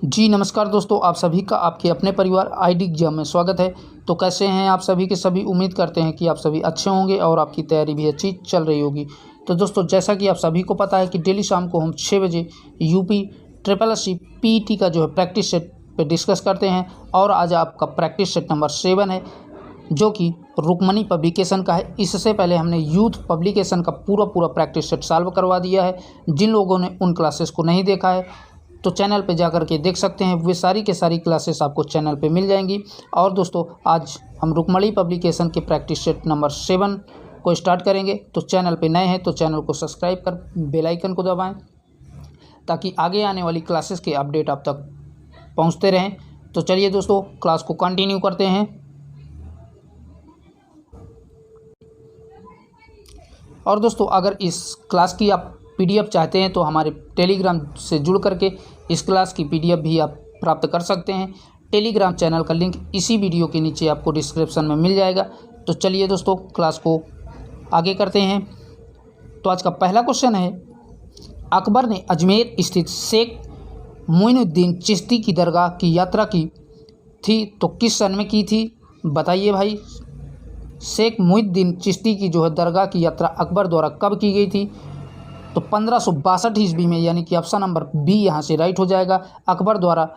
जी नमस्कार दोस्तों, आप सभी का आपके अपने परिवार आईडी एग्जाम में स्वागत है। तो कैसे हैं आप सभी के सभी। उम्मीद करते हैं कि आप सभी अच्छे होंगे और आपकी तैयारी भी अच्छी चल रही होगी। तो दोस्तों, जैसा कि आप सभी को पता है कि डेली शाम को हम 6 बजे UP triple S C PET का जो है प्रैक्टिस सेट पे डिस्कस करते हैं। और आज आपका प्रैक्टिस सेट नंबर 7 है, जो कि रुक्मणी पब्लिकेशन का है। इससे पहले हमने यूथ पब्लिकेशन का पूरा प्रैक्टिस सेट सॉल्व करवा दिया है। जिन लोगों ने उन क्लासेस को नहीं देखा है तो चैनल पे जाकर के देख सकते हैं। वे सारी के सारी क्लासेस आपको चैनल पे मिल जाएंगी। और दोस्तों, आज हम रुक्मणी पब्लिकेशन के प्रैक्टिस सेट नंबर 7 को स्टार्ट करेंगे। तो चैनल पे नए हैं तो चैनल को सब्सक्राइब कर बेल आइकन को दबाएं, ताकि आगे आने वाली क्लासेस के अपडेट आप तक पहुंचते रहें। तो चलिए दोस्तों, क्लास को कंटिन्यू करते हैं। और दोस्तों, अगर इस क्लास की आप पीडीएफ चाहते हैं तो हमारे टेलीग्राम से जुड़ करके इस क्लास की पीडीएफ भी आप प्राप्त कर सकते हैं। टेलीग्राम चैनल का लिंक इसी वीडियो के नीचे आपको डिस्क्रिप्शन में मिल जाएगा। तो चलिए दोस्तों, क्लास को आगे करते हैं। तो आज का पहला क्वेश्चन है, अकबर ने अजमेर स्थित शेख मोइनुद्दीन चिश्ती की दरगाह की यात्रा की थी तो किस सन में की थी? बताइए भाई। शेख मोइनुद्दीन चिश्ती की जो है दरगाह की यात्रा अकबर द्वारा कब की गई थी? तो 1562 ईस्वी में, यानी कि ऑप्शन नंबर बी यहाँ से राइट हो जाएगा। अकबर द्वारा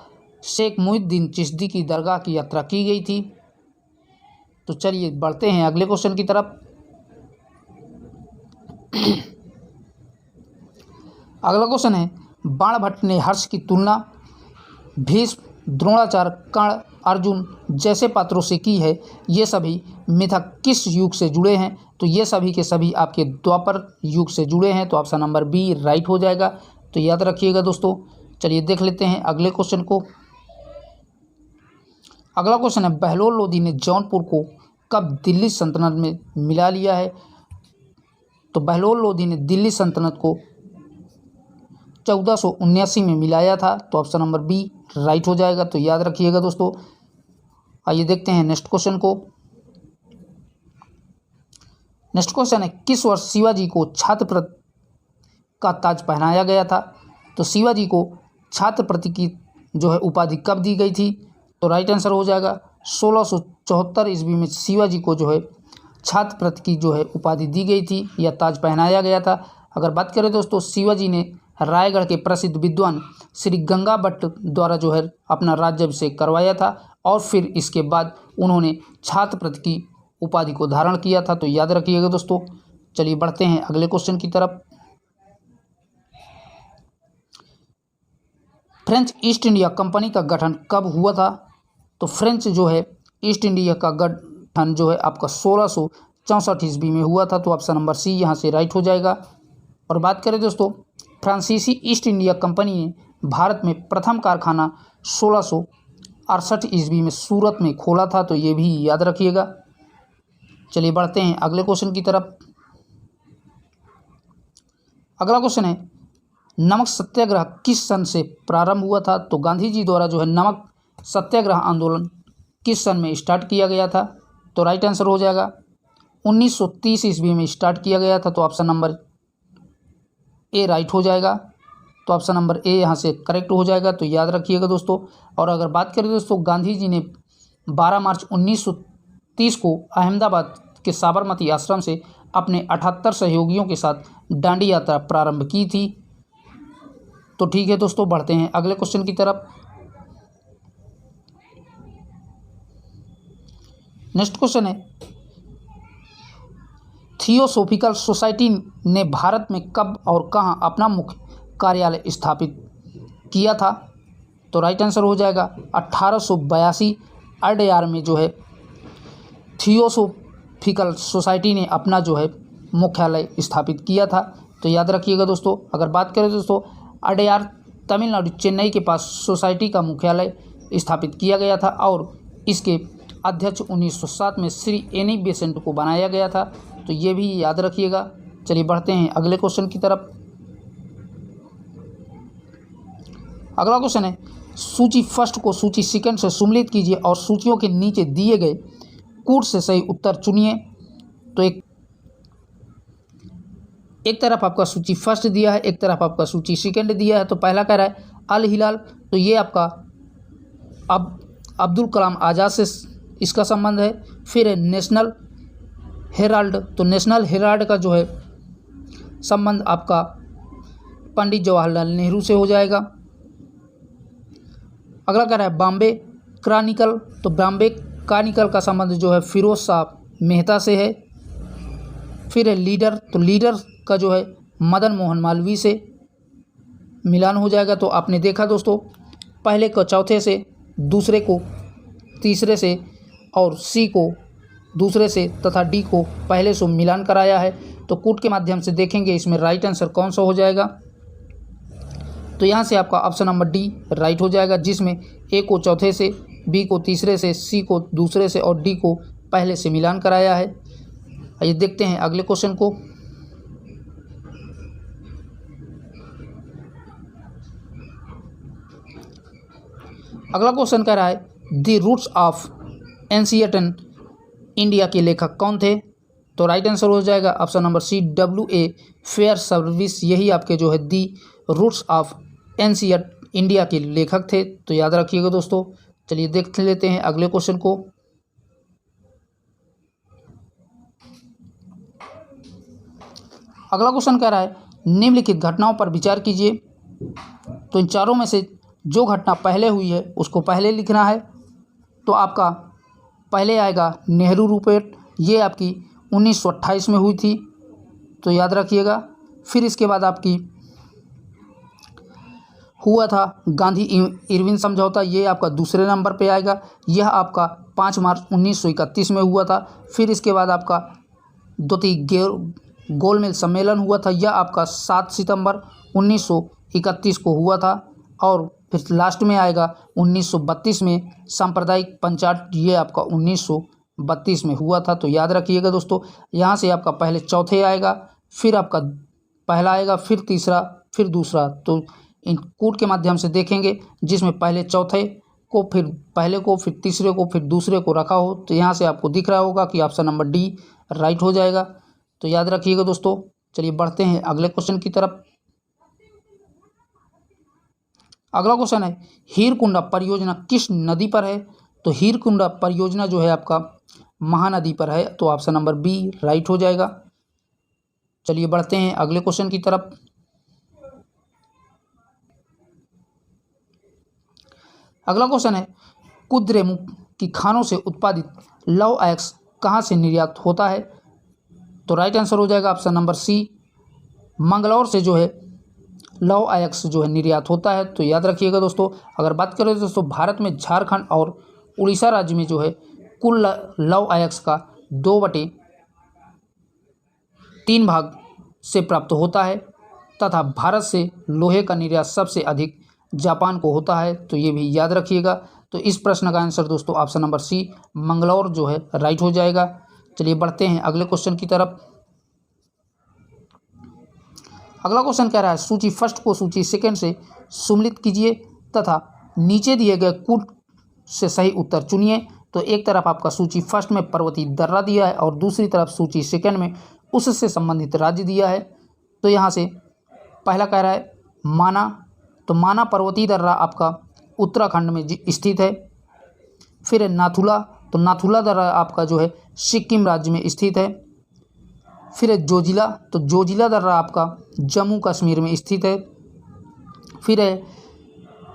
शेख मोइनुद्दीन चिश्ती की दरगाह की यात्रा की गई थी। तो चलिए बढ़ते हैं अगले क्वेश्चन की तरफ। अगला क्वेश्चन है, बाणभट्ट ने हर्ष की तुलना भीष्म, द्रोणाचार्य, कर्ण, अर्जुन जैसे पात्रों से की है। ये सभी मिथक किस युग से जुड़े हैं? तो ये सभी के सभी आपके द्वापर युग से जुड़े हैं। तो ऑप्शन नंबर बी राइट हो जाएगा। तो याद रखिएगा दोस्तों। चलिए देख लेते हैं अगले क्वेश्चन को। अगला क्वेश्चन है, बहलोल लोदी ने जौनपुर को कब दिल्ली सल्तनत में मिला लिया है? तो बहलोल लोदी ने दिल्ली सल्तनत को 1479 में मिलाया था। तो ऑप्शन नंबर बी राइट हो जाएगा। तो याद रखिएगा दोस्तों। आइए देखते हैं नेक्स्ट क्वेश्चन को। नेक्स्ट क्वेश्चन है, किस वर्ष शिवाजी को छात्रप्रति का ताज पहनाया गया था? तो शिवाजी को छात्रप्रति की जो है उपाधि कब दी गई थी? तो राइट आंसर हो जाएगा 1674 ईस्वी में शिवाजी को जो है छात्रप्रति की जो है उपाधि दी गई थी या ताज पहनाया गया था। अगर बात करें दोस्तों, शिवाजी ने रायगढ़ के प्रसिद्ध विद्वान श्री गंगा भट्ट द्वारा जो है अपना राज्याभिषेक करवाया था, और फिर इसके बाद उन्होंने छात्रप्रति की उपाधि को धारण किया था। तो याद रखिएगा दोस्तों। चलिए बढ़ते हैं अगले क्वेश्चन की तरफ। फ्रेंच ईस्ट इंडिया कंपनी का गठन कब हुआ था? तो फ्रेंच जो है ईस्ट इंडिया का गठन जो है आपका 1664 ईस्वी में हुआ था। तो ऑप्शन नंबर सी यहाँ से राइट हो जाएगा। और बात करें दोस्तों, फ्रांसीसी ईस्ट इंडिया कंपनी ने भारत में प्रथम कारखाना 1668 ईस्वी में सूरत में खोला था। तो ये भी याद रखिएगा। चलिए बढ़ते हैं अगले क्वेश्चन की तरफ। अगला क्वेश्चन है, नमक सत्याग्रह किस सन से प्रारंभ हुआ था? तो गांधी जी द्वारा जो है नमक सत्याग्रह आंदोलन किस सन में स्टार्ट किया गया था? तो राइट आंसर हो जाएगा 1930 ईस्वी में स्टार्ट किया गया था। तो ऑप्शन नंबर ए राइट हो जाएगा। तो ऑप्शन नंबर ए यहाँ से करेक्ट हो जाएगा। तो याद रखिएगा दोस्तों। और अगर बात करें दोस्तों, गांधी जी ने 12 मार्च 1930 को अहमदाबाद के साबरमती आश्रम से अपने 78 सहयोगियों के साथ दांडी यात्रा प्रारंभ की थी। तो ठीक है दोस्तों, बढ़ते हैं अगले क्वेश्चन की तरफ। नेक्स्ट क्वेश्चन है, थियोसॉफिकल सोसाइटी ने भारत में कब और कहां अपना मुख्य कार्यालय स्थापित किया था? तो राइट आंसर हो जाएगा 1882 अडयार में जो है थियोसॉफिकल सोसाइटी ने अपना जो है मुख्यालय स्थापित किया था। तो याद रखिएगा दोस्तों। अगर बात करें दोस्तों, अडयार तमिलनाडु चेन्नई के पास सोसाइटी का मुख्यालय स्थापित किया गया था, और इसके अध्यक्ष 1907 में श्री एनी बेसेंट को बनाया गया था। तो ये भी याद रखिएगा। चलिए बढ़ते हैं अगले क्वेश्चन की तरफ। अगला क्वेश्चन है, सूची फर्स्ट को सूची सेकंड से सम्मिलित कीजिए और सूचियों के नीचे दिए गए कूट से सही उत्तर चुनिए। तो एक तरफ आपका सूची फर्स्ट दिया है, एक तरफ आपका सूची सेकंड दिया है। तो पहला कह रहा है अल हिलाल तो ये आपका अब अब्दुल कलाम आज़ाद से इसका संबंध है। फिर है नेशनल हेराल्ड, तो नेशनल हेराल्ड का जो है संबंध आपका पंडित जवाहरलाल नेहरू से हो जाएगा। अगला कह रहा है बॉम्बे क्रॉनिकल, तो बॉम्बे क्रॉनिकल का संबंध जो है फिरोज शाह मेहता से है। फिर है लीडर, तो लीडर का जो है मदन मोहन मालवीय से मिलान हो जाएगा। तो आपने देखा दोस्तों, पहले को चौथे से, दूसरे को तीसरे से और सी को दूसरे से तथा डी को पहले से मिलान कराया है। तो कूट के माध्यम से देखेंगे इसमें राइट आंसर कौन सा हो जाएगा। तो यहाँ से आपका ऑप्शन नंबर डी राइट हो जाएगा, जिसमें ए को चौथे से, बी को तीसरे से, सी को दूसरे से और डी को पहले से मिलान कराया है। आइए देखते हैं अगले क्वेश्चन को। अगला क्वेश्चन कह रहा है the roots of ancient India के लेखक कौन थे। तो राइट आंसर हो जाएगा option number C W.A. Fairservis, यही आपके जो है the roots of ancient India के लेखक थे। तो याद रखिएगा दोस्तों। चलिए देख लेते हैं अगले क्वेश्चन को। अगला क्वेश्चन कह रहा है निम्नलिखित घटनाओं पर विचार कीजिए। तो इन चारों में से जो घटना पहले हुई है उसको पहले लिखना है। तो आपका पहले आएगा नेहरू रूपेट, ये आपकी 1928 में हुई थी, तो याद रखिएगा। फिर इसके बाद आपकी हुआ था गांधी इरविन समझौता, ये आपका दूसरे नंबर पे आएगा, यह आपका 5 मार्च 1931 में हुआ था। फिर इसके बाद आपका द्वितीय गोलमेज सम्मेलन हुआ था, यह आपका 7 सितंबर 1931 को हुआ था। और फिर लास्ट में आएगा 1932 में सांप्रदायिक पंचायत, ये आपका 1932 में हुआ था। तो याद रखिएगा दोस्तों, यहाँ से आपका पहले चौथे आएगा, फिर आपका पहला आएगा, फिर तीसरा, फिर दूसरा। तो इन कूट के माध्यम से देखेंगे जिसमें पहले चौथे को, फिर पहले को, फिर तीसरे को, फिर दूसरे को रखा हो। तो यहाँ से आपको दिख रहा होगा कि ऑप्शन नंबर डी राइट हो जाएगा। तो याद रखिएगा दोस्तों। चलिए बढ़ते हैं अगले क्वेश्चन की तरफ। अगला क्वेश्चन है हीरकुंडा परियोजना किस नदी पर है। तो हीरकुंडा परियोजना जो है आपका महानदी पर है, तो ऑप्शन नंबर बी राइट हो जाएगा। चलिए बढ़ते हैं अगले क्वेश्चन की तरफ। अगला क्वेश्चन है कुद्रेमुख की खानों से उत्पादित लौह अयस्क कहाँ से निर्यात होता है। तो राइट आंसर हो जाएगा ऑप्शन नंबर सी मंगलौर से जो है लौह अयस्क जो है निर्यात होता है। तो याद रखिएगा दोस्तों। अगर बात करें दोस्तों भारत में झारखंड और उड़ीसा राज्य में जो है कुल लौह अयस्क का 2/3 भाग से प्राप्त होता है, तथा भारत से लोहे का निर्यात सबसे अधिक जापान को होता है। तो ये भी याद रखिएगा। तो इस प्रश्न का आंसर दोस्तों ऑप्शन नंबर सी मंगलौर जो है राइट हो जाएगा। चलिए बढ़ते हैं अगले क्वेश्चन की तरफ। अगला क्वेश्चन कह रहा है सूची फर्स्ट को सूची सेकंड से सम्मिलित कीजिए तथा नीचे दिए गए कूट से सही उत्तर चुनिए। तो एक तरफ आपका सूची फर्स्ट में पर्वतीय दर्रा दिया है और दूसरी तरफ सूची सेकंड में उससे संबंधित राज्य दिया है। तो यहाँ से पहला कह रहा है माना, तो माना पर्वतीय दर्रा आपका उत्तराखंड में स्थित है। फिर है नाथुला, तो नाथुला दर्रा आपका जो है सिक्किम राज्य में स्थित है। फिर है जोजिला, तो जोजिला दर्रा आपका जम्मू कश्मीर में स्थित है। फिर है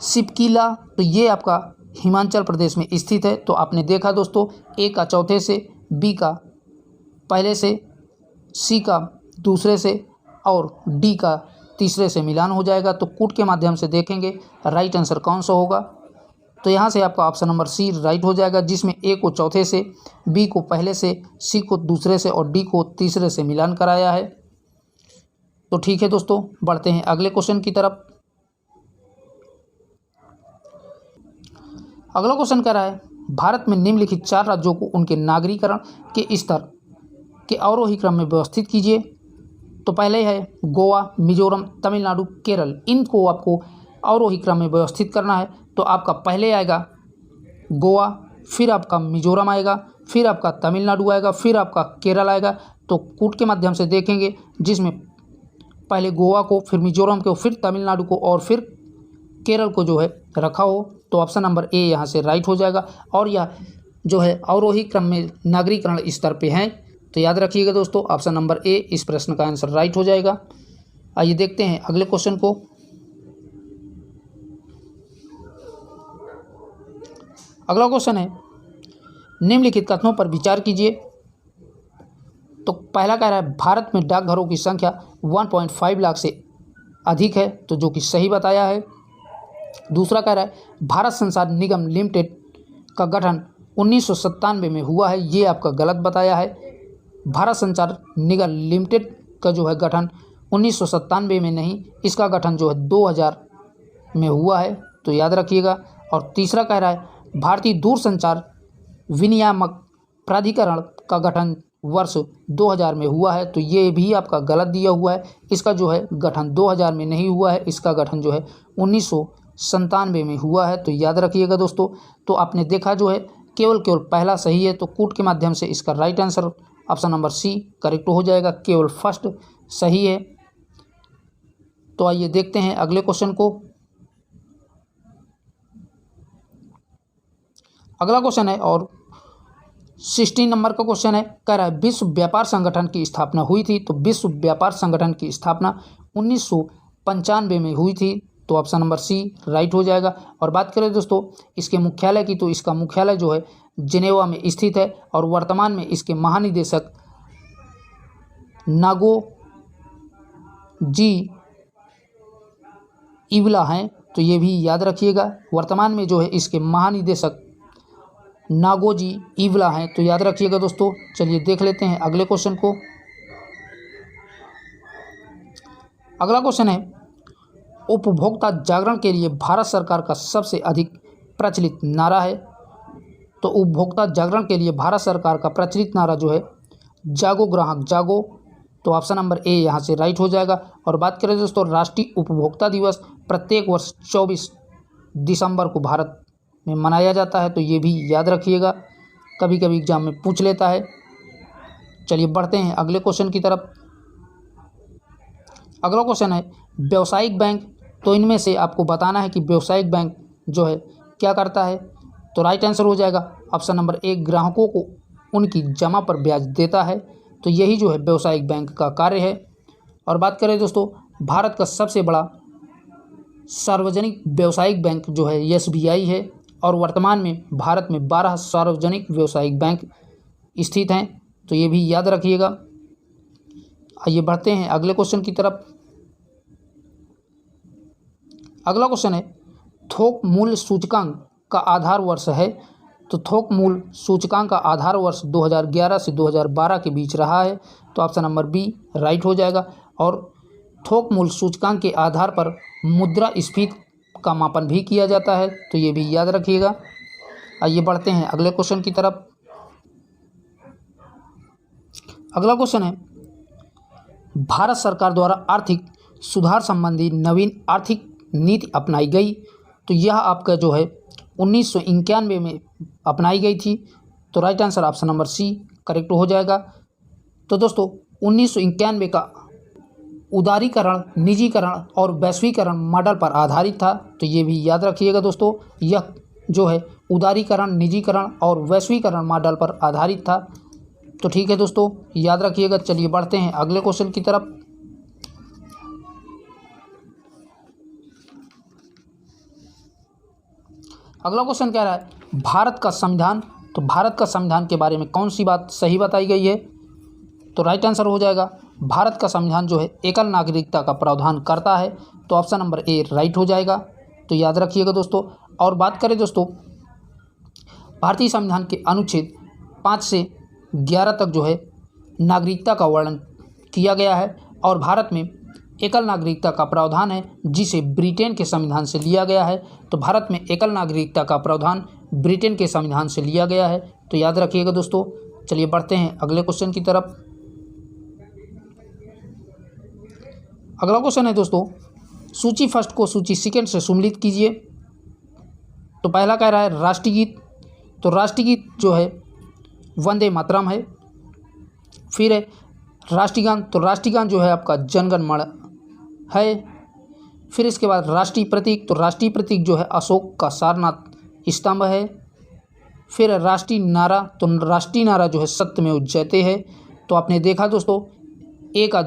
सिपकीला, तो ये आपका हिमाचल प्रदेश में स्थित है। तो आपने देखा दोस्तों, ए का चौथे से, बी का पहले से, सी का दूसरे से और डी का तीसरे से मिलान हो जाएगा। तो कूट के माध्यम से देखेंगे राइट आंसर कौन सा होगा। तो यहाँ से आपका ऑप्शन नंबर सी राइट हो जाएगा, जिसमें ए को चौथे से, बी को पहले से, सी को दूसरे से और डी को तीसरे से मिलान कराया है। तो ठीक है दोस्तों, बढ़ते हैं अगले क्वेश्चन की तरफ। अगला क्वेश्चन कह रहा है भारत में निम्नलिखित 4 राज्यों को उनके नागरीकरण के स्तर के अवरोही क्रम में व्यवस्थित कीजिए। तो पहले है गोवा, मिजोरम, तमिलनाडु, केरल। इनको आपको अवरोही क्रम में व्यवस्थित करना है। तो आपका पहले आएगा गोवा, फिर आपका मिजोरम आएगा, फिर आपका तमिलनाडु आएगा, फिर आपका केरल आएगा। तो कूट के माध्यम से देखेंगे जिसमें पहले गोवा को, फिर मिजोरम को, फिर तमिलनाडु को और फिर केरल को जो है रखा हो तो ऑप्शन नंबर ए यहाँ से राइट हो जाएगा। और यह जो है अवरोही क्रम में नागरीकरण स्तर पे हैं, तो याद रखिएगा दोस्तों ऑप्शन नंबर ए इस प्रश्न का आंसर राइट हो जाएगा। आइए देखते हैं अगले क्वेश्चन को। अगला क्वेश्चन है, निम्नलिखित कथनों पर विचार कीजिए। तो पहला कह रहा है भारत में डाकघरों की संख्या 1.5 लाख से अधिक है, तो जो कि सही बताया है। दूसरा कह रहा है भारत संचार निगम लिमिटेड का गठन 1997 में हुआ है, ये आपका गलत बताया है। भारत संचार निगम लिमिटेड का जो है गठन 1997 में नहीं, इसका गठन जो है 2000 में हुआ है, तो याद रखिएगा। और तीसरा कह रहा है भारतीय दूरसंचार विनियामक प्राधिकरण का गठन वर्ष 2000 में हुआ है, तो ये भी आपका गलत दिया हुआ है। इसका जो है गठन 2000 में नहीं हुआ है, इसका गठन जो है 1997 में हुआ है, तो याद रखिएगा दोस्तों। तो आपने देखा जो है केवल पहला सही है, तो कूट के माध्यम से इसका right answer option number C correct हो जाएगा, केवल फर्स्ट सही है। तो आइए देखते हैं अगले क्वेश्चन को। अगला क्वेश्चन है और 16 नंबर का क्वेश्चन है, कह रहा है विश्व व्यापार संगठन की स्थापना हुई थी, तो विश्व व्यापार संगठन की स्थापना 1995 में हुई थी, तो ऑप्शन नंबर सी राइट हो जाएगा। और बात करें दोस्तों इसके मुख्यालय की, तो इसका मुख्यालय जो है जिनेवा में स्थित है और वर्तमान में इसके महानिदेशक नागो जी इवला हैं, तो ये भी याद रखिएगा। वर्तमान में जो है इसके महानिदेशक नागोजी इवला हैं, तो याद रखिएगा दोस्तों। चलिए देख लेते हैं अगले क्वेश्चन को। अगला क्वेश्चन है उपभोक्ता जागरण के लिए भारत सरकार का सबसे अधिक प्रचलित नारा है, तो उपभोक्ता जागरण के लिए भारत सरकार का प्रचलित नारा जो है जागो ग्राहक जागो, तो ऑप्शन नंबर ए यहाँ से राइट हो जाएगा। और बात करें दोस्तों राष्ट्रीय उपभोक्ता दिवस प्रत्येक वर्ष 24 दिसंबर को भारत में मनाया जाता है, तो ये भी याद रखिएगा, कभी कभी एग्जाम में पूछ लेता है। चलिए बढ़ते हैं अगले क्वेश्चन की तरफ। अगला क्वेश्चन है व्यावसायिक बैंक, तो इनमें से आपको बताना है कि व्यावसायिक बैंक जो है क्या करता है, तो राइट आंसर हो जाएगा ऑप्शन नंबर ए ग्राहकों को उनकी जमा पर ब्याज देता है, तो यही जो है व्यावसायिक बैंक का कार्य है। और बात करें दोस्तों भारत का सबसे बड़ा सार्वजनिक व्यावसायिक बैंक जो है SBI है, और वर्तमान में भारत में 12 सार्वजनिक व्यावसायिक बैंक स्थित हैं, तो ये भी याद रखिएगा। आइए बढ़ते हैं अगले क्वेश्चन की तरफ। अगला क्वेश्चन है थोक मूल्य सूचकांक का आधार वर्ष है, तो थोक मूल्य सूचकांक का आधार वर्ष 2011 से 2012 के बीच रहा है, तो ऑप्शन नंबर बी राइट हो जाएगा। और थोक मूल्य सूचकांक के आधार पर मुद्रास्फीति का मापन भी किया जाता है, तो ये भी याद रखिएगा। आइए बढ़ते हैं अगले क्वेश्चन की तरफ। अगला क्वेश्चन है भारत सरकार द्वारा आर्थिक सुधार संबंधी नवीन आर्थिक नीति अपनाई गई, तो यह आपका जो है 1991 में अपनाई गई थी, तो right answer option number C correct हो जाएगा। तो दोस्तों 1991 का उदारीकरण, निजीकरण और वैश्वीकरण मॉडल पर आधारित था, तो ये भी याद रखिएगा दोस्तों। यह जो है उदारीकरण, निजीकरण और वैश्वीकरण मॉडल पर आधारित था, तो ठीक है दोस्तों याद रखिएगा। चलिए बढ़ते हैं अगले क्वेश्चन की तरफ। अगला क्वेश्चन कह रहा है भारत का संविधान, तो भारत का संविधान के बारे में कौन सी बात सही बताई गई है, तो राइट आंसर हो जाएगा भारत का संविधान जो है एकल नागरिकता का प्रावधान करता है, तो ऑप्शन नंबर ए राइट हो जाएगा, तो याद रखिएगा दोस्तों। और बात करें दोस्तों भारतीय संविधान के अनुच्छेद 5 से 11 तक जो है नागरिकता का वर्णन किया गया है, और भारत में एकल नागरिकता का प्रावधान है जिसे ब्रिटेन के संविधान से लिया गया है, तो भारत में एकल नागरिकता का प्रावधान ब्रिटेन के संविधान से लिया गया है, तो याद रखिएगा दोस्तों। चलिए बढ़ते हैं अगले क्वेश्चन की तरफ। अगला क्वेश्चन है दोस्तों सूची फर्स्ट को सूची सेकंड से सम्मिलित कीजिए। तो पहला कह रहा है राष्ट्रीय गीत, तो राष्ट्रीय गीत जो है वंदे मातरम है। फिर है राष्ट्रीय गान, तो राष्ट्रीय गान जो है आपका जनगण मन है। फिर इसके बाद राष्ट्रीय प्रतीक, तो राष्ट्रीय प्रतीक जो है अशोक का सारनाथ स्तंभ है। फिर राष्ट्रीय नारा, तो राष्ट्रीय नारा जो है सत्यमेव जयते है। तो आपने देखा दोस्तों, ए का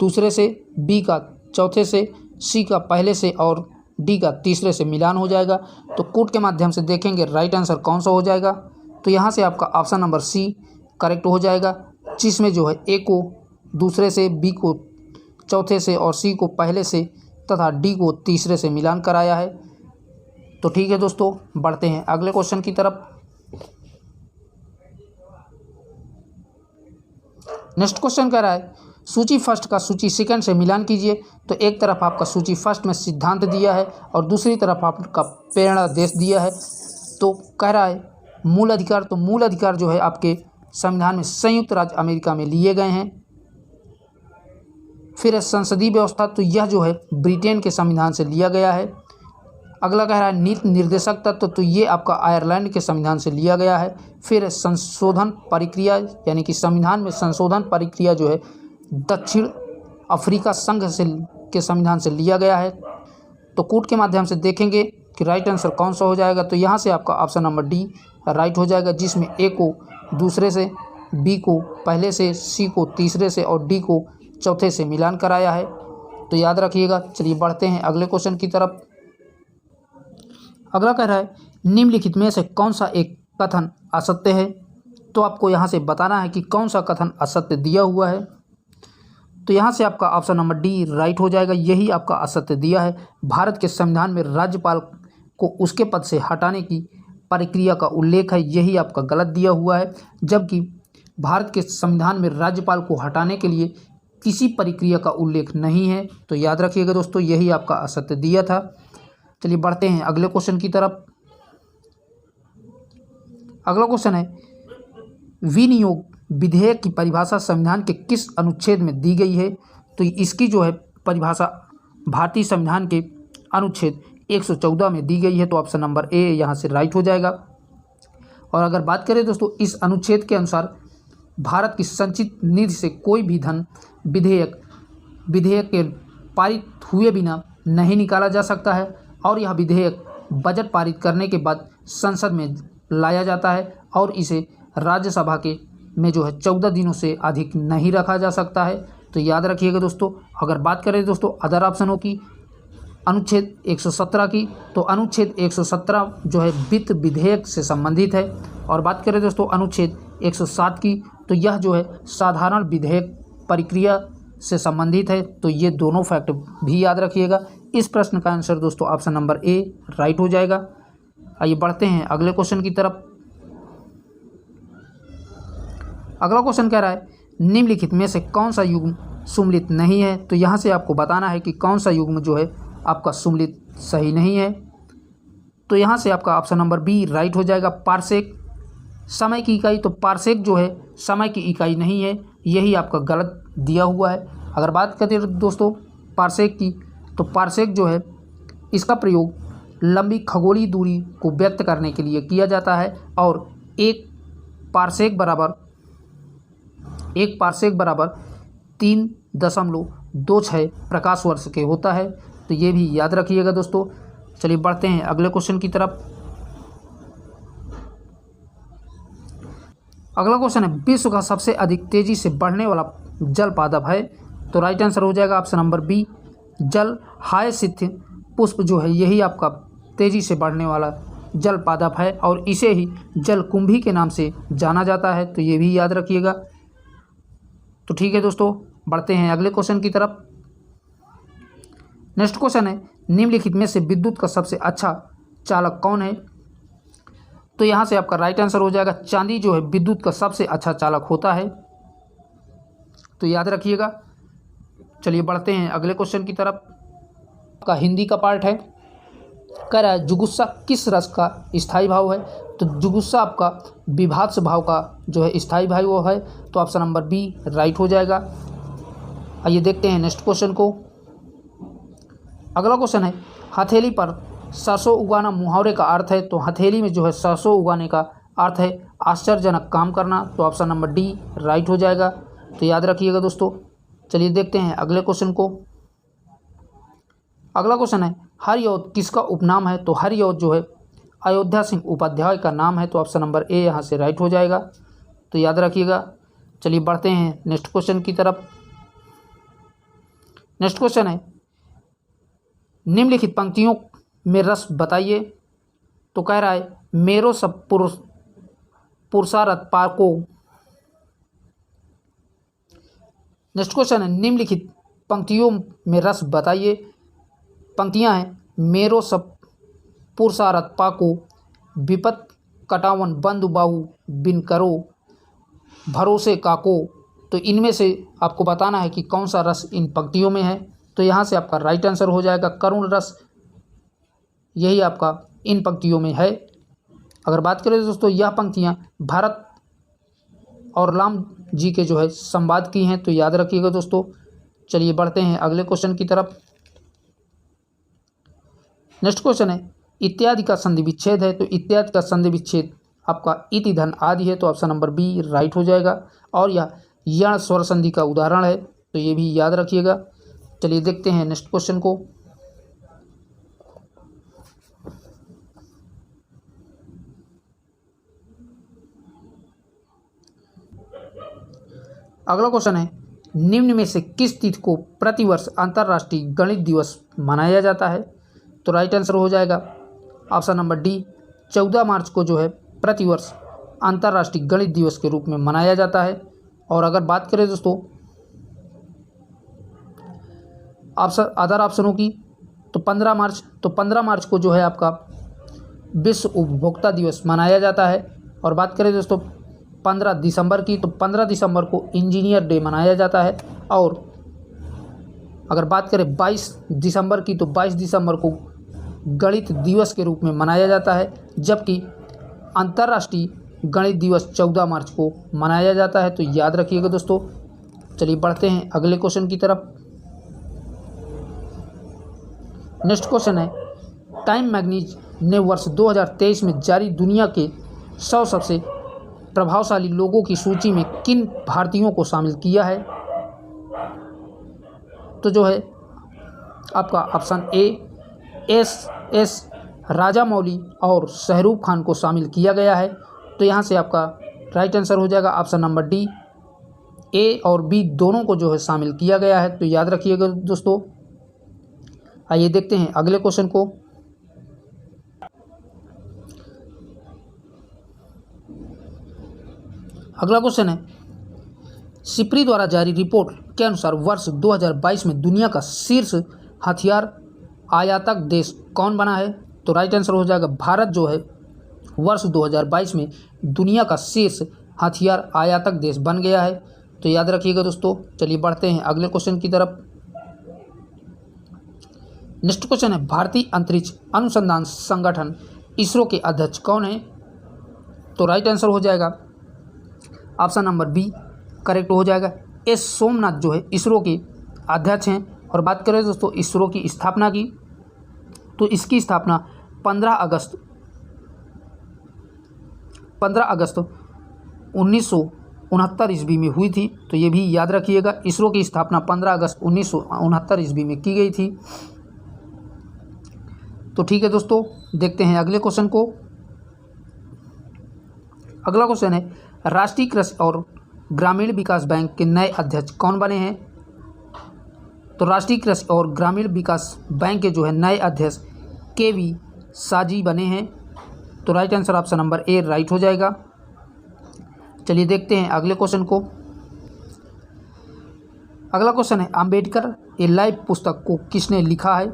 दूसरे से, बी का चौथे से, सी का पहले से और डी का तीसरे से मिलान हो जाएगा। तो कूट के माध्यम से देखेंगे राइट आंसर कौन सा हो जाएगा। तो यहाँ से आपका ऑप्शन नंबर सी करेक्ट हो जाएगा, जिसमें जो है ए को दूसरे से, बी को चौथे से और सी को पहले से तथा डी को तीसरे से मिलान कराया है। तो ठीक है दोस्तों, बढ़ते हैं अगले क्वेश्चन की तरफ। नेक्स्ट क्वेश्चन कह रहा है सूची फर्स्ट का सूची सेकंड से मिलान कीजिए। तो एक तरफ आपका सूची फर्स्ट में सिद्धांत दिया है और दूसरी तरफ आपका प्रेरणादेश दिया है। तो कह रहा है मूल अधिकार, तो मूल अधिकार जो है आपके संविधान में संयुक्त राज्य अमेरिका में लिए गए हैं। फिर संसदीय व्यवस्था, तो यह जो है ब्रिटेन के संविधान से लिया गया है। अगला कह रहा है नीति निर्देशक तत्व, तो ये आपका आयरलैंड के संविधान से लिया गया है। फिर संशोधन प्रक्रिया, यानी कि संविधान में संशोधन प्रक्रिया जो है दक्षिण अफ्रीका संघ से के संविधान से लिया गया है। तो कूट के माध्यम से देखेंगे कि राइट आंसर कौन सा हो जाएगा। तो यहाँ से आपका ऑप्शन नंबर डी राइट हो जाएगा, जिसमें ए को दूसरे से, बी को पहले से, सी को तीसरे से और डी को चौथे से मिलान कराया है। तो याद रखिएगा। चलिए बढ़ते हैं अगले क्वेश्चन की तरफ। अगला कह रहा है निम्नलिखित में से कौन सा एक कथन असत्य है। तो आपको यहाँ से बताना है कि कौन सा कथन असत्य दिया हुआ है। तो यहाँ से आपका ऑप्शन नंबर डी राइट हो जाएगा, यही आपका असत्य दिया है। भारत के संविधान में राज्यपाल को उसके पद से हटाने की प्रक्रिया का उल्लेख है, यही आपका गलत दिया हुआ है। जबकि भारत के संविधान में राज्यपाल को हटाने के लिए किसी प्रक्रिया का उल्लेख नहीं है। तो याद रखिएगा दोस्तों, यही आपका असत्य दिया था। चलिए बढ़ते हैं अगले क्वेश्चन की तरफ। अगला क्वेश्चन है विनियोग विधेयक की परिभाषा संविधान के किस अनुच्छेद में दी गई है। तो इसकी जो है परिभाषा भारतीय संविधान के अनुच्छेद 114 में दी गई है। तो ऑप्शन नंबर ए यहाँ से राइट हो जाएगा। और अगर बात करें दोस्तों, इस अनुच्छेद के अनुसार भारत की संचित निधि से कोई भी धन विधेयक के पारित हुए बिना नहीं निकाला जा सकता है और यह विधेयक बजट पारित करने के बाद संसद में लाया जाता है और इसे राज्यसभा के में जो है 14 दिनों से अधिक नहीं रखा जा सकता है। तो याद रखिएगा दोस्तों। अगर बात करें दोस्तों अदर ऑप्शनों की, अनुच्छेद 117 की, तो अनुच्छेद 117 जो है वित्त विधेयक से संबंधित है। और बात करें दोस्तों अनुच्छेद 107 की, तो यह जो है साधारण विधेयक प्रक्रिया से संबंधित है। तो ये दोनों फैक्ट भी याद रखिएगा। इस प्रश्न का आंसर दोस्तों ऑप्शन नंबर ए राइट हो जाएगा। आइए बढ़ते हैं अगले क्वेश्चन की तरफ। अगला क्वेश्चन कह रहा है निम्नलिखित में से कौन सा युग्म सुमेलित नहीं है। तो यहाँ से आपको बताना है कि कौन सा युग्म जो है आपका सुमेलित सही नहीं है। तो यहाँ से आपका ऑप्शन नंबर बी राइट हो जाएगा, पारसेक समय की इकाई। तो पारसेक जो है समय की इकाई नहीं है, यही आपका गलत दिया हुआ है। अगर बात करें दोस्तों पारसेक की, तो पारसेक जो है इसका प्रयोग लंबी खगोलीय दूरी को व्यक्त करने के लिए किया जाता है और एक पारसेक बराबर 3.26 प्रकाश वर्ष के होता है। तो ये भी याद रखिएगा दोस्तों। चलिए बढ़ते हैं अगले क्वेश्चन की तरफ। अगला क्वेश्चन है विश्व का सबसे अधिक तेजी से बढ़ने वाला जल पादप है। तो राइट आंसर हो जाएगा ऑप्शन नंबर बी, जल हायसिंथ पुष्प जो है यही आपका तेजी से बढ़ने वाला जल पादप है और इसे ही जलकुंभी के नाम से जाना जाता है। तो ये भी याद रखिएगा। तो ठीक है दोस्तों, बढ़ते हैं अगले क्वेश्चन की तरफ। नेक्स्ट क्वेश्चन है निम्नलिखित में से विद्युत का सबसे अच्छा चालक कौन है। तो यहाँ से आपका राइट आंसर हो जाएगा, चांदी जो है विद्युत का सबसे अच्छा चालक होता है। तो याद रखिएगा। चलिए बढ़ते हैं अगले क्वेश्चन की तरफ। का हिंदी का पार्ट है, कह रहा है जुगुस्सा किस रस का स्थायी भाव है। तो जुगुस्सा आपका विभात्स भाव का जो है स्थायी भाव है। तो ऑप्शन नंबर बी राइट हो जाएगा। आइए देखते हैं नेक्स्ट क्वेश्चन को। अगला क्वेश्चन है हथेली पर सरसों उगाना मुहावरे का अर्थ है। तो हथेली में जो है सरसों उगाने का अर्थ है आश्चर्यजनक काम करना। तो ऑप्शन नंबर डी राइट हो जाएगा। तो याद रखिएगा दोस्तों। चलिए देखते हैं अगले क्वेश्चन को। अगला क्वेश्चन है हरिऔध किसका उपनाम है? तो हरिऔध जो है अयोध्या सिंह उपाध्याय का नाम है। तो ऑप्शन नंबर ए यहाँ से राइट हो जाएगा, तो याद रखिएगा। चलिए बढ़ते हैं नेक्स्ट क्वेश्चन की तरफ। नेक्स्ट क्वेश्चन है निम्नलिखित पंक्तियों में रस बताइए। तो कह रहा है मेरो सब पुरुषारथ पाको। नेक्स्ट क्वेश्चन है निम्नलिखित पंक्तियों में रस बताइए। पंक्तियां हैं मेरो सब पुरुषारथ पाको, विपत कटावन बंधु बाहु बिन करो भरोसे काको। तो इनमें से आपको बताना है कि कौन सा रस इन पंक्तियों में है। तो यहाँ से आपका राइट आंसर हो जाएगा करुण रस, यही आपका इन पंक्तियों में है। अगर बात करें दोस्तों, यह पंक्तियाँ भारत और राम जी के जो है संवाद की हैं, तो याद रखिएगा दोस्तों। चलिए बढ़ते हैं अगले क्वेश्चन की तरफ। नेक्स्ट क्वेश्चन है इत्यादि का संधि विच्छेद है। तो इत्यादि का संधि विच्छेद आपका इति धन आदि है। तो ऑप्शन नंबर बी राइट हो जाएगा, और यह यण स्वर संधि का उदाहरण है, तो ये भी याद रखिएगा। चलिए देखते हैं नेक्स्ट क्वेश्चन को। अगला क्वेश्चन है निम्न में से किस तिथि को प्रतिवर्ष अंतर्राष्ट्रीय गणित दिवस मनाया जाता है? तो राइट आंसर हो जाएगा ऑप्शन नंबर डी 14 मार्च को जो है प्रतिवर्ष अंतर्राष्ट्रीय गणित दिवस के रूप में मनाया जाता है। और अगर बात करें दोस्तों अदर ऑप्शनों की, तो 15 मार्च, तो 15 मार्च को जो है आपका विश्व उपभोक्ता दिवस मनाया जाता है। और बात करें दोस्तों 15 दिसंबर की, तो 15 दिसंबर को इंजीनियर डे मनाया जाता है। और अगर बात करें 22 दिसंबर की, तो 22 दिसंबर को गणित दिवस के रूप में मनाया जाता है, जबकि अंतर्राष्ट्रीय गणित दिवस 14 मार्च को मनाया जाता है। तो याद रखिएगा दोस्तों। चलिए बढ़ते हैं अगले क्वेश्चन की तरफ। नेक्स्ट क्वेश्चन है टाइम मैगजीन ने वर्ष 2023 में जारी दुनिया के 100 सबसे प्रभावशाली लोगों की सूची में किन भारतीयों को शामिल किया है? तो जो है आपका ऑप्शन ए एस राजामौली और शाहरुख खान को शामिल किया गया है। तो यहाँ से आपका राइट आंसर हो जाएगा ऑप्शन नंबर डी, ए और बी दोनों को जो है शामिल किया गया है। तो याद रखिएगा दोस्तों। आइए देखते हैं अगले क्वेश्चन को। अगला क्वेश्चन है सिप्री द्वारा जारी रिपोर्ट के अनुसार वर्ष 2022 में दुनिया का शीर्ष हथियार आयातक देश कौन बना है? तो राइट आंसर हो जाएगा भारत जो है वर्ष 2022 में दुनिया का शीर्ष हथियार आयातक देश बन गया है। तो याद रखिएगा दोस्तों। चलिए बढ़ते हैं अगले क्वेश्चन की तरफ। नेक्स्ट क्वेश्चन है भारतीय अंतरिक्ष अनुसंधान संगठन इसरो के अध्यक्ष कौन है? तो राइट आंसर हो जाएगा ऑप्शन नंबर बी करेक्ट हो जाएगा। एस सोमनाथ जो है इसरो के अध्यक्ष हैं। और बात करें दोस्तों इसरो की स्थापना की, तो इसकी स्थापना 15 अगस्त 1969 ईस्वी में हुई थी। तो ये भी याद रखिएगा, इसरो की स्थापना 15 अगस्त 1969 ईस्वी में की गई थी। तो ठीक है दोस्तों, देखते हैं अगले क्वेश्चन को। अगला क्वेश्चन है राष्ट्रीय कृषि और ग्रामीण विकास बैंक के नए अध्यक्ष कौन बने हैं? तो राष्ट्रीय कृषि और ग्रामीण विकास बैंक के जो है नए अध्यक्ष केवी साजी बने हैं। तो right answer option number A right हो जाएगा। चलिए देखते हैं अगले क्वेश्चन को। अगला क्वेश्चन है अंबेडकर ए लाइफ पुस्तक को किसने लिखा है?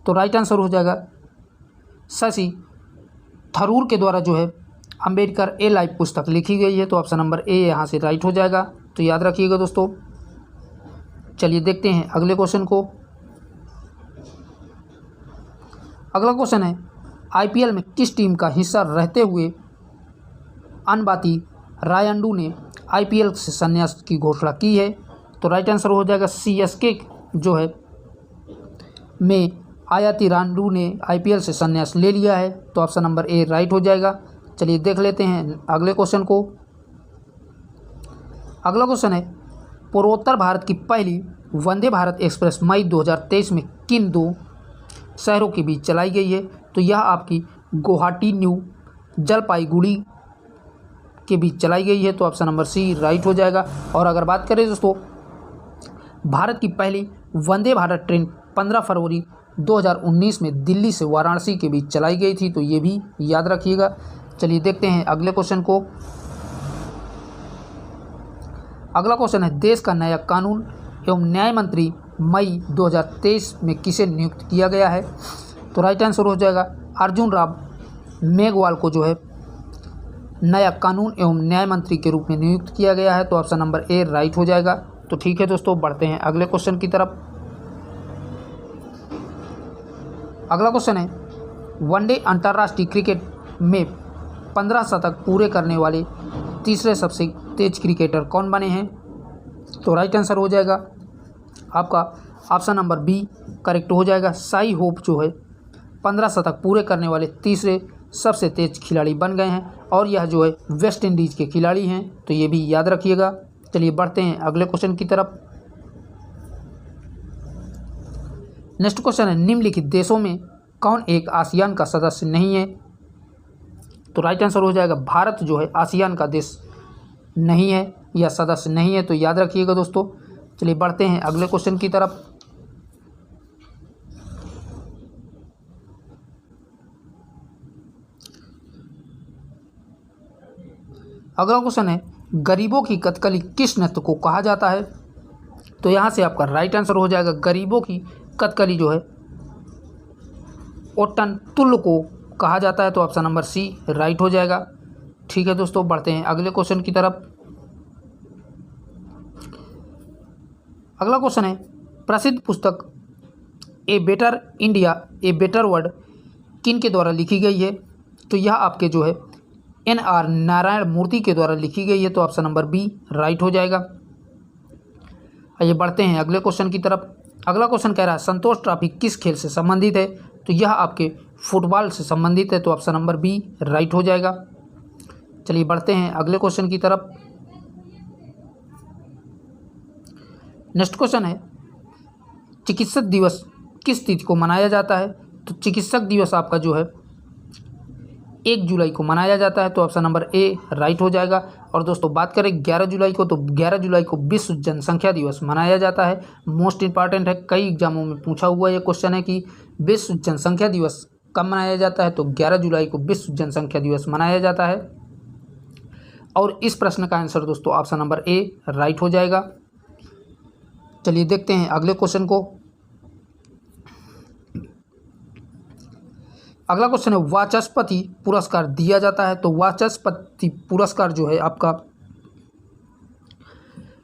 तो राइट आंसर हो जाएगा शशि थरूर के द्वारा जो है अंबेडकर ए लाइफ पुस्तक लिखी गई है। तो ऑप्शन नंबर ए यहाँ से राइट हो जाएगा। तो याद रखिएगा दोस्तों। चलिए देखते हैं अगले क्वेश्चन को। अगला क्वेश्चन है आईपीएल में किस टीम का हिस्सा रहते हुए अनबाती रायंडू ने आईपीएल से संन्यास की घोषणा की है? तो राइट आंसर हो जाएगा सीएसके जो है में आयाती रांडू ने आईपीएल से संन्यास ले लिया है। तो ऑप्शन नंबर ए राइट हो जाएगा। चलिए देख लेते हैं अगले क्वेश्चन को। अगला क्वेश्चन है पूर्वोत्तर भारत की पहली वंदे भारत एक्सप्रेस मई 2023 में किन दो शहरों के बीच चलाई गई है? तो यह आपकी गुवाहाटी न्यू जलपाईगुड़ी के बीच चलाई गई है। तो ऑप्शन नंबर सी राइट हो जाएगा। और अगर बात करें दोस्तों, भारत की पहली वंदे भारत ट्रेन 15 फरवरी 2019 में दिल्ली से वाराणसी के बीच चलाई गई थी। तो ये भी याद रखिएगा। चलिए देखते हैं अगले क्वेश्चन को। अगला क्वेश्चन है, देश का नया कानून एवं न्याय मंत्री मई 2023 में किसे नियुक्त किया गया है? तो राइट आंसर हो जाएगा अर्जुन राम मेघवाल को जो है नया कानून एवं न्याय मंत्री के रूप में नियुक्त किया गया है। तो ऑप्शन नंबर ए राइट हो जाएगा। तो ठीक है दोस्तों, बढ़ते हैं अगले क्वेश्चन की तरफ। अगला क्वेश्चन है, वनडे अंतर्राष्ट्रीय क्रिकेट में 15 शतक पूरे करने वाले तीसरे सबसे तेज क्रिकेटर कौन बने हैं? तो राइट आंसर हो जाएगा आपका ऑप्शन नंबर बी करेक्ट हो जाएगा। साई होप जो है 15 शतक पूरे करने वाले तीसरे सबसे तेज खिलाड़ी बन गए हैं और यह जो है वेस्ट इंडीज़ के खिलाड़ी हैं। तो ये भी याद रखिएगा। चलिए बढ़ते हैं अगले क्वेश्चन की तरफ। नेक्स्ट क्वेश्चन है, निम्नलिखित देशों में कौन एक आसियान का सदस्य नहीं है? तो राइट आंसर हो जाएगा भारत जो है आसियान का देश नहीं है या सदस्य नहीं है। तो याद रखिएगा दोस्तों। चलिए बढ़ते हैं अगले क्वेश्चन की तरफ। अगला क्वेश्चन है, गरीबों की कथकली किस नृत्य को कहा जाता है? तो यहाँ से आपका राइट आंसर हो जाएगा गरीबों की कथकली जो है ओट्टन तुल्ल को कहा जाता है। तो ऑप्शन नंबर सी राइट हो जाएगा। ठीक है दोस्तों, बढ़ते हैं अगले क्वेश्चन की तरफ। अगला क्वेश्चन है, प्रसिद्ध पुस्तक a better India a better world किन के द्वारा लिखी गई है? तो यह आपके जो है NR नारायण मूर्ति के द्वारा लिखी गई है। तो ऑप्शन नंबर बी राइट हो जाएगा। आइए बढ़ते हैं अगले क्वेश्चन की तरफ। अगला क्वेश्चन कह रहा है, संतोष ट्रॉफी किस खेल से संबंधित है? तो यह आपके फुटबॉल से संबंधित है। तो ऑप्शन नंबर बी राइट हो जाएगा। चलिए बढ़ते हैं अगले क्वेश्चन की तरफ। नेक्स्ट क्वेश्चन है, चिकित्सक दिवस किस तिथि को मनाया जाता है? तो चिकित्सक दिवस आपका जो है 1 जुलाई को मनाया जाता है। तो ऑप्शन नंबर ए राइट हो जाएगा। और दोस्तों बात करें 11 जुलाई को, तो 11 जुलाई को विश्व जनसंख्या दिवस मनाया जाता है। मोस्ट इंपॉर्टेंट है, कई एग्जामों में पूछा हुआ ये क्वेश्चन है कि विश्व जनसंख्या दिवस कब मनाया जाता है? तो 11 जुलाई को विश्व जनसंख्या दिवस मनाया जाता है। और इस प्रश्न का आंसर दोस्तों ऑप्शन नंबर ए राइट हो जाएगा। चलिए देखते हैं अगले क्वेश्चन को। अगला क्वेश्चन है, वाचस्पति पुरस्कार दिया जाता है। तो वाचस्पति पुरस्कार जो है आपका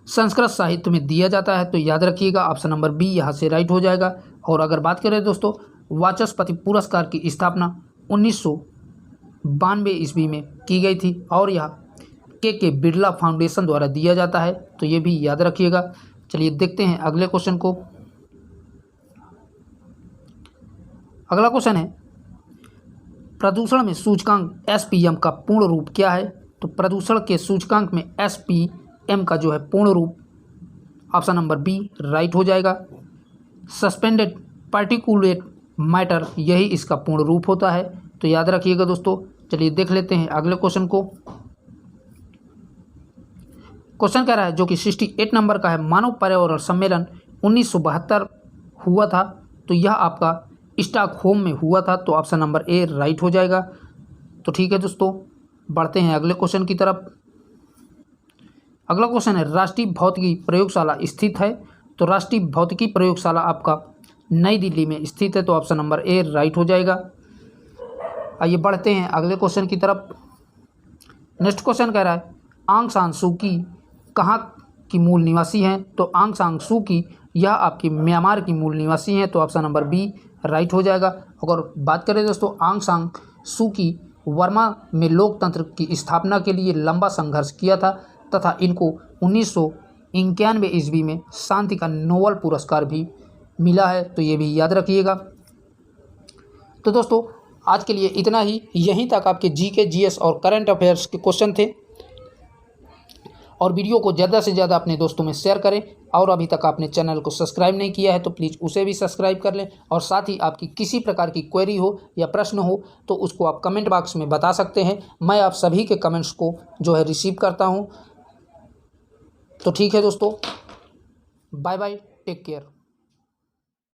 संस्कृत साहित्य में दिया जाता है। तो याद रखिएगा ऑप्शन नंबर बी यहाँ से राइट हो जाएगा। और अगर बात करें दोस्तों, वाचस्पति पुरस्कार की स्थापना 1992 ईस्वी में की गई थी और यह के बिरला फाउंडेशन द्वारा दिया जाता है। तो ये भी याद रखिएगा। चलिए देखते हैं अगले क्वेश्चन को। अगला क्वेश्चन है, प्रदूषण में सूचकांक SPM का पूर्ण रूप क्या है? तो प्रदूषण के सूचकांक में SPM का जो है पूर्ण रूप ऑप्शन नंबर बी राइट हो जाएगा। सस्पेंडेड पार्टिकुलेट मैटर यही इसका पूर्ण रूप होता है। तो याद रखिएगा दोस्तों। चलिए देख लेते हैं अगले क्वेश्चन को। क्वेश्चन कह रहा है, जो कि 68 नंबर का है, मानव पर्यावरण सम्मेलन 1972 हुआ था। तो यह आपका स्टॉकहोम में हुआ था। तो ऑप्शन नंबर ए राइट हो जाएगा। तो ठीक है दोस्तों, बढ़ते हैं अगले क्वेश्चन की तरफ। अगला क्वेश्चन है, राष्ट्रीय भौतिकी प्रयोगशाला स्थित है? तो राष्ट्रीय भौतिकी प्रयोगशाला आपका नई दिल्ली में स्थित है। तो ऑप्शन नंबर ए राइट हो जाएगा। आइए बढ़ते हैं अगले क्वेश्चन की तरफ। नेक्स्ट क्वेश्चन कह रहा है, आंग सान सू की कहाँ की मूल निवासी हैं? तो आंग सान सू की यह आपकी म्यांमार की मूल निवासी हैं। तो ऑप्शन नंबर बी राइट हो जाएगा। अगर बात करें दोस्तों, आंग सान सू की वर्मा में लोकतंत्र की स्थापना के लिए लंबा संघर्ष किया था तथा इनको 1991 ईस्वी में शांति का नोबेल पुरस्कार भी मिला है। तो ये भी याद रखिएगा। तो दोस्तों आज के लिए इतना ही। यहीं तक आपके GK GS और करंट अफेयर्स के क्वेश्चन थे। और वीडियो को ज़्यादा से ज़्यादा अपने दोस्तों में शेयर करें। और अभी तक आपने चैनल को सब्सक्राइब नहीं किया है तो प्लीज़ उसे भी सब्सक्राइब कर लें। और साथ ही आपकी किसी प्रकार की क्वेरी हो या प्रश्न हो तो उसको आप कमेंट बॉक्स में बता सकते हैं। मैं आप सभी के कमेंट्स को जो है रिसीव करता हूँ। तो ठीक है दोस्तों, बाय बाय, टेक केयर।